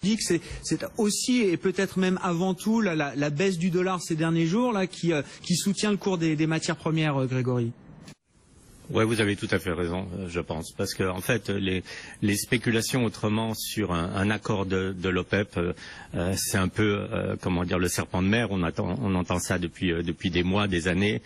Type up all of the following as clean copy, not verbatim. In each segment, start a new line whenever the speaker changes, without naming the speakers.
dit que c'est aussi et peut-être même avant tout la baisse du dollar ces derniers jours là qui soutient le cours des matières premières, Grégory.
Ouais, vous avez tout à fait raison, je pense, parce que en fait, les spéculations autrement sur un accord de l'OPEP, c'est un peu, comment dire, le serpent de mer. On entend ça depuis des mois, des années.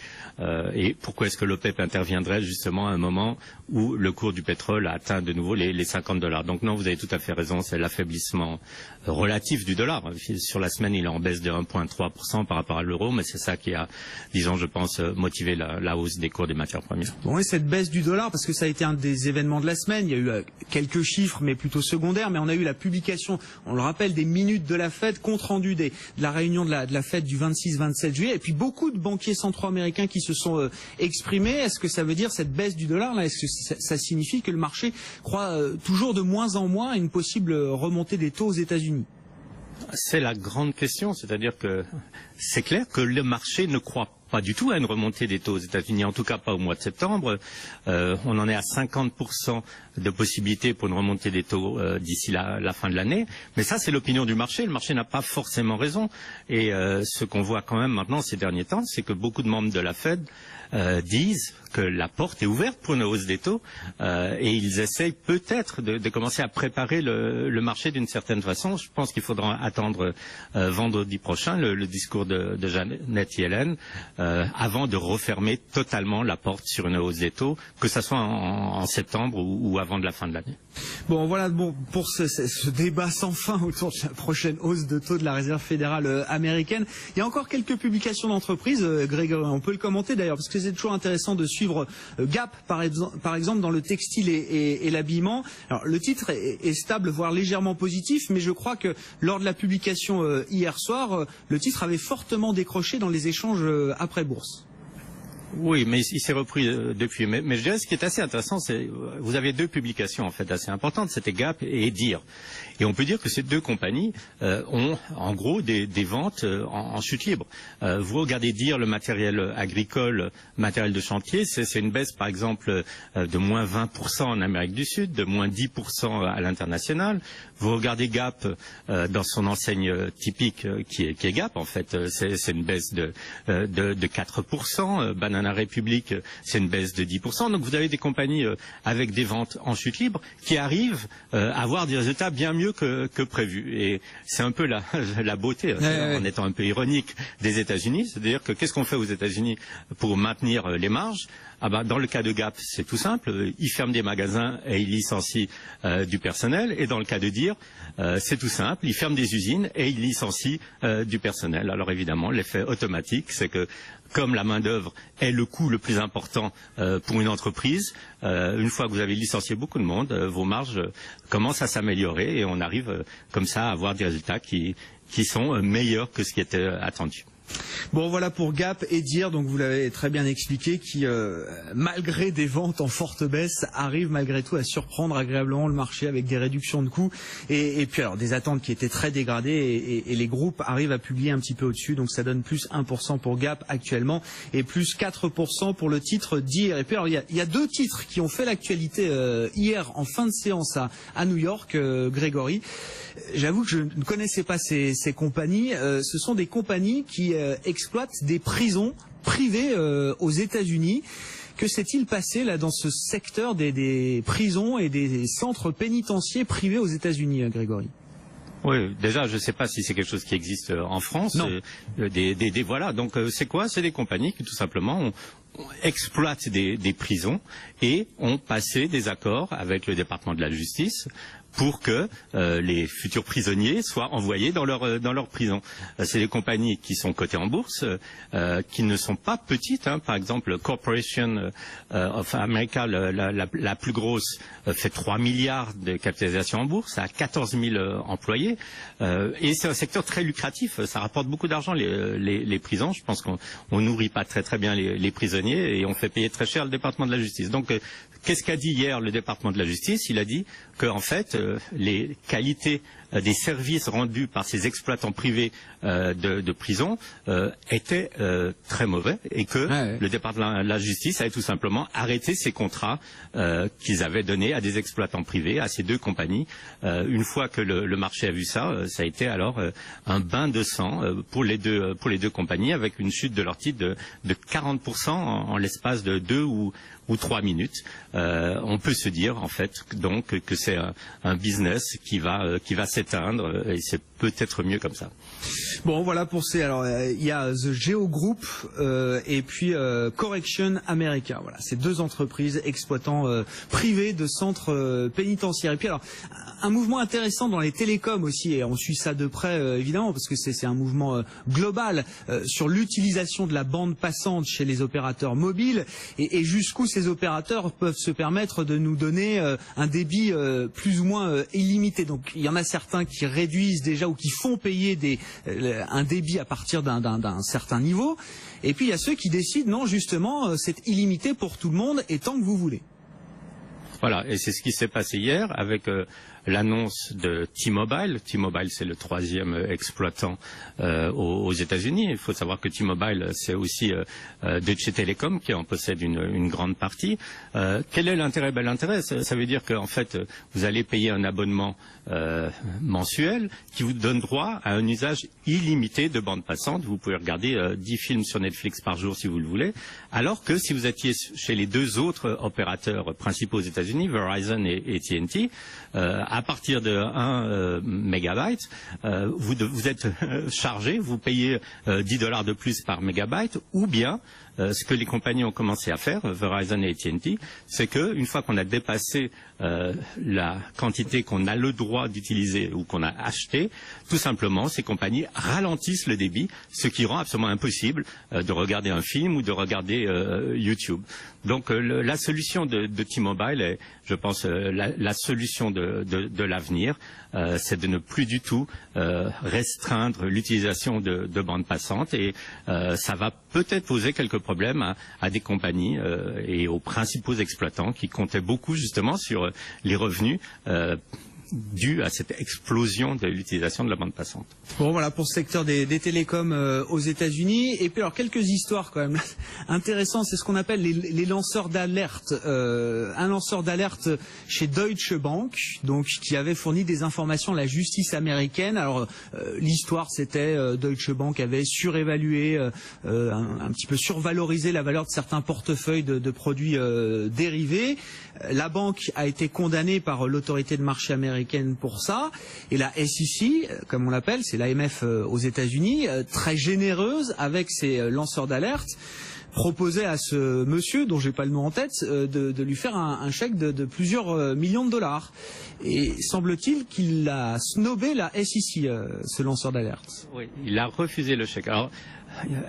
Et pourquoi est-ce que l'OPEP interviendrait justement à un moment où le cours du pétrole a atteint de nouveau les $50? Donc non, vous avez tout à fait raison, c'est l'affaiblissement relatif du dollar. Sur la semaine, il est en baisse de 1,3% par rapport à l'euro, mais c'est ça qui a, disons, je pense, motivé la hausse des cours des matières premières.
Bon, et cette baisse du dollar, parce que ça a été un des événements de la semaine, il y a eu quelques chiffres, mais plutôt secondaires, mais on a eu la publication, on le rappelle, des minutes de la Fed, compte rendu de la réunion de la Fed du 26-27 juillet, et puis beaucoup de banquiers centraux américains qui se sont exprimés. Est-ce que ça veut dire, cette baisse du dollar, là, est-ce que ça signifie que le marché croit toujours de moins en moins à une possible remontée des taux aux États-Unis?
C'est la grande question, c'est-à-dire que c'est clair que le marché ne croit pas du tout à une remontée des taux aux États-Unis, en tout cas pas au mois de septembre. On en est à 50% de possibilités pour une remontée des taux d'ici la fin de l'année. Mais ça, c'est l'opinion du marché. Le marché n'a pas forcément raison. Et ce qu'on voit quand même maintenant ces derniers temps, c'est que beaucoup de membres de la Fed disent que la porte est ouverte pour une hausse des taux et ils essayent peut-être de commencer à préparer le marché d'une certaine façon. Je pense qu'il faudra attendre vendredi prochain le discours de Janet Yellen avant de refermer totalement la porte sur une hausse des taux, que ce soit en septembre ou avant de la fin de l'année.
Bon, voilà, pour ce débat sans fin autour de la prochaine hausse de taux de la Réserve fédérale américaine. Il y a encore quelques publications d'entreprises, Grégory, on peut le commenter d'ailleurs, parce que c'est toujours intéressant de suivre Gap, par exemple, dans le textile et l'habillement. Alors, le titre est stable, voire légèrement positif, mais je crois que lors de la publication hier soir, le titre avait fortement décroché dans les échanges après-bourse.
Oui, mais il s'est repris depuis. Mais je dirais ce qui est assez intéressant, c'est vous avez deux publications en fait assez importantes, c'était Gap et Deere. Et on peut dire que ces deux compagnies ont en gros des ventes en chute libre. Vous regardez Deere, le matériel agricole, matériel de chantier, c'est une baisse par exemple de moins 20% en Amérique du Sud, de moins 10% à l'international. Vous regardez Gap dans son enseigne typique qui est Gap en fait, c'est une baisse de 4%. Banana Republic, c'est une baisse de 10%. Donc vous avez des compagnies avec des ventes en chute libre qui arrivent à avoir des résultats bien mieux que prévu. Et c'est un peu la beauté, en étant un peu ironique, des États-Unis. C'est-à-dire que qu'est-ce qu'on fait aux États-Unis pour maintenir les marges? Dans le cas de Gap, c'est tout simple. Ils ferment des magasins et ils licencient du personnel. Et dans le cas de Deere, c'est tout simple. Ils ferment des usines et ils licencient du personnel. Alors évidemment, l'effet automatique, c'est que comme la main-d'œuvre est le coût le plus important pour une entreprise, une fois que vous avez licencié beaucoup de monde, vos marges commencent à s'améliorer et on arrive comme ça à avoir des résultats qui sont meilleurs que ce qui était attendu.
Bon, voilà pour Gap et Deere, donc vous l'avez très bien expliqué, qui malgré des ventes en forte baisse arrive malgré tout à surprendre agréablement le marché avec des réductions de coûts et puis alors des attentes qui étaient très dégradées et les groupes arrivent à publier un petit peu au-dessus, donc ça donne plus 1% pour Gap actuellement et plus 4% pour le titre Deere. Et puis alors il y a deux titres qui ont fait l'actualité hier en fin de séance à New York, Grégory. J'avoue que je ne connaissais pas ces compagnies. Ce sont des compagnies qui exploitent des prisons privées aux États-Unis. Que s'est-il passé là dans ce secteur des prisons et des centres pénitentiaires privés aux États-Unis, Grégory?
Oui, déjà, je ne sais pas si c'est quelque chose qui existe en France.
Non.
Voilà, donc c'est quoi? C'est des compagnies qui tout simplement exploitent des prisons et ont passé des accords avec le département de la justice pour que les futurs prisonniers soient envoyés dans leur prison. C'est des compagnies qui sont cotées en bourse, qui ne sont pas petites. Par exemple, Corporation of America, la plus grosse, fait 3 milliards de capitalisation en bourse, a 14 000 employés. Et c'est un secteur très lucratif. Ça rapporte beaucoup d'argent, les prisons. Je pense qu'on nourrit pas très bien les prisonniers et on fait payer très cher le département de la justice. Donc, qu'est-ce qu'a dit hier le département de la justice? Il a dit qu'en fait, les qualités des services rendus par ces exploitants privés de prison était très mauvais et que le département de la justice avait tout simplement arrêté ces contrats qu'ils avaient donnés à des exploitants privés, à ces deux compagnies. Une fois que le marché a vu ça, ça a été alors un bain de sang pour les deux compagnies, avec une chute de leur titre de 40% en l'espace de 2 ou 3 minutes. On peut se dire en fait donc que c'est un business qui va s'éteindre et c'est peut-être mieux comme ça.
Bon, voilà pour ces. Alors, il y a The Geo Group et puis Correction America. Voilà, ces deux entreprises exploitants privés de centres pénitentiaires. Et puis alors, un mouvement intéressant dans les télécoms aussi, et on suit ça de près évidemment parce que c'est un mouvement global sur l'utilisation de la bande passante chez les opérateurs mobiles et jusqu'où ces opérateurs peuvent se permettre de nous donner un débit plus ou moins illimité. Donc, il y en a certains qui réduisent déjà ou qui font payer un débit à partir d'un certain niveau. Et puis il y a ceux qui décident, non, justement, c'est illimité pour tout le monde et tant que vous voulez.
Voilà, et c'est ce qui s'est passé hier avec l'annonce de T-Mobile. T-Mobile, c'est le 3e exploitant aux États-Unis. Il faut savoir que T-Mobile, c'est aussi Deutsche Telekom qui en possède une grande partie. Quel est l'intérêt? L'intérêt, ça veut dire qu'en fait, vous allez payer un abonnement mensuel qui vous donne droit à un usage illimité de bande passante. Vous pouvez regarder 10 films sur Netflix par jour si vous le voulez. Alors que si vous étiez chez les deux autres opérateurs principaux aux États-Unis, Verizon et AT&T, à partir de 1 mégabyte, vous êtes chargé, vous payez $10 de plus par mégabyte, ou bien ce que les compagnies ont commencé à faire, Verizon et AT&T, c'est qu'une fois qu'on a dépassé la quantité qu'on a le droit d'utiliser ou qu'on a acheté, tout simplement, ces compagnies ralentissent le débit, ce qui rend absolument impossible de regarder un film ou de regarder YouTube. Donc la solution de T-Mobile est, je pense, la solution de l'avenir, c'est de ne plus du tout restreindre l'utilisation de bandes passantes et ça va peut-être poser quelques problèmes à des compagnies et aux principaux exploitants qui comptaient beaucoup justement sur les revenus dû à cette explosion de l'utilisation de la bande passante.
Bon, voilà pour ce secteur des télécoms aux États-Unis. Et puis alors quelques histoires quand même intéressantes, c'est ce qu'on appelle les lanceurs d'alerte. Un lanceur d'alerte chez Deutsche Bank, donc qui avait fourni des informations à la justice américaine. Alors l'histoire c'était Deutsche Bank avait surévalué, un petit peu survalorisé la valeur de certains portefeuilles de produits dérivés. La banque a été condamnée par l'autorité de marché américaine pour ça. Et la SEC, comme on l'appelle, c'est l'AMF aux États-Unis, très généreuse avec ses lanceurs d'alerte, proposait à ce monsieur, dont j'ai pas le nom en tête, de lui faire un chèque de plusieurs millions de dollars. Et semble-t-il qu'il a snobé la SEC, ce lanceur d'alerte.
Oui, il a refusé le chèque. Alors,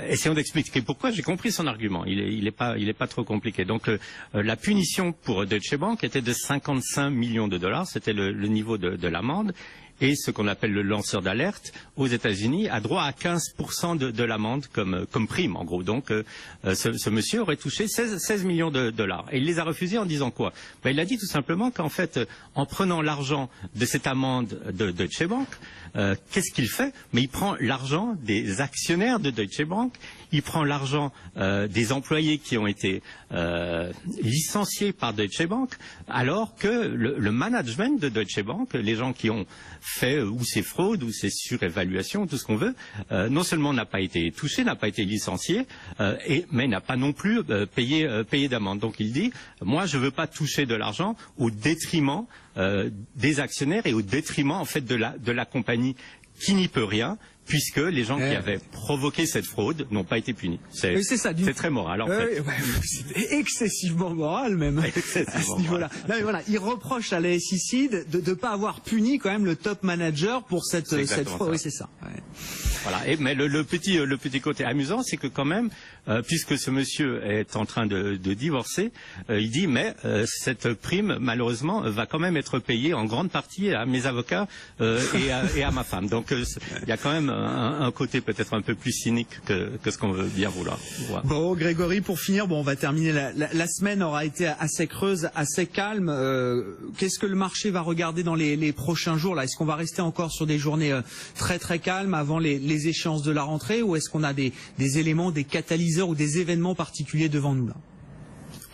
essayons d'expliquer pourquoi. J'ai compris son argument. Il est pas trop compliqué. Donc, la punition pour Deutsche Bank était de 55 millions de dollars. C'était le niveau de l'amende. Et ce qu'on appelle le lanceur d'alerte aux États-Unis a droit à 15% de l'amende comme prime, en gros. Donc, ce monsieur aurait touché 16 millions de dollars. Et il les a refusés en disant quoi? Il a dit tout simplement qu'en fait, en prenant l'argent de cette amende de Deutsche Bank, qu'est-ce qu'il fait? Mais il prend l'argent des actionnaires de Deutsche Bank, il prend l'argent des employés qui ont été licenciés par Deutsche Bank, alors que le management de Deutsche Bank, les gens qui ont fait ou ces fraudes ou ces surévaluations, tout ce qu'on veut, non seulement n'a pas été touché, n'a pas été licencié, mais n'a pas non plus payé d'amende. Donc il dit, moi je ne veux pas toucher de l'argent au détriment des actionnaires et au détriment en fait de la compagnie qui n'y peut rien, puisque les gens qui avaient provoqué cette fraude n'ont pas été punis. C'est très moral en fait.
C'est excessivement moral même à ce niveau-là. Voilà, il reproche à la SEC de ne pas avoir puni quand même le top manager pour cette fraude. Oui, c'est ça. Ouais.
Voilà. Mais le petit côté amusant, c'est que quand même, puisque ce monsieur est en train de divorcer, il dit mais cette prime malheureusement va quand même être payée en grande partie à mes avocats et à ma femme. Donc il y a quand même un côté peut-être un peu plus cynique que ce qu'on veut bien vouloir voir.
Bon, Grégory, pour finir, on va terminer. La semaine aura été assez creuse, assez calme. Qu'est-ce que le marché va regarder dans les prochains jours là? Est-ce qu'on va rester encore sur des journées très très calmes avant les échéances de la rentrée, ou est-ce qu'on a des éléments, des catalyseurs ou des événements particuliers devant nous là?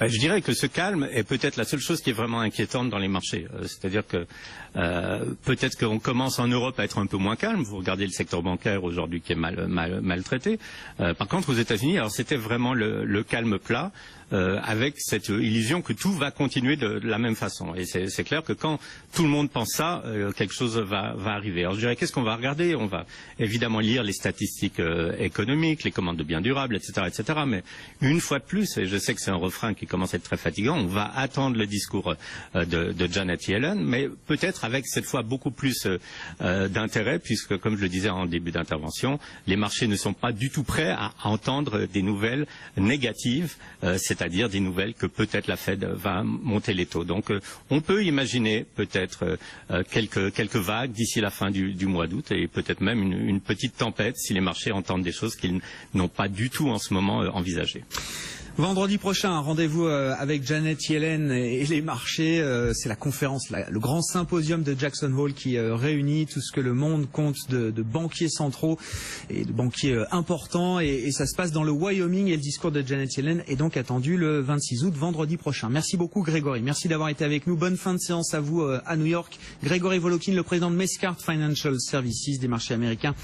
Je dirais que ce calme est peut-être la seule chose qui est vraiment inquiétante dans les marchés. C'est-à-dire que peut-être qu'on commence en Europe à être un peu moins calme. Vous regardez le secteur bancaire aujourd'hui qui est maltraité. Par contre, aux États-Unis, alors c'était vraiment le calme plat, avec cette illusion que tout va continuer de la même façon. Et c'est clair que quand tout le monde pense ça, quelque chose va arriver. Alors je dirais, qu'est-ce qu'on va regarder? On va évidemment lire les statistiques économiques, les commandes de biens durables, etc., etc. Mais une fois de plus, et je sais que c'est un refrain qui commence à être très fatigant, on va attendre le discours de Janet Yellen, mais peut-être avec cette fois beaucoup plus d'intérêt, puisque comme je le disais en début d'intervention, les marchés ne sont pas du tout prêts à entendre des nouvelles négatives, c'est-à-dire des nouvelles que peut-être la Fed va monter les taux. Donc on peut imaginer peut-être quelques vagues d'ici la fin du mois d'août, et peut-être même une petite tempête si les marchés entendent des choses qu'ils n'ont pas du tout en ce moment envisagées.
Vendredi prochain, rendez-vous avec Janet Yellen et les marchés. C'est la conférence, le grand symposium de Jackson Hole qui réunit tout ce que le monde compte de banquiers centraux et de banquiers importants. Et ça se passe dans le Wyoming, et le discours de Janet Yellen est donc attendu le 26 août, vendredi prochain. Merci beaucoup Grégory, merci d'avoir été avec nous. Bonne fin de séance à vous à New York. Grégory Volokin, le président de Mescart Financial Services des marchés américains.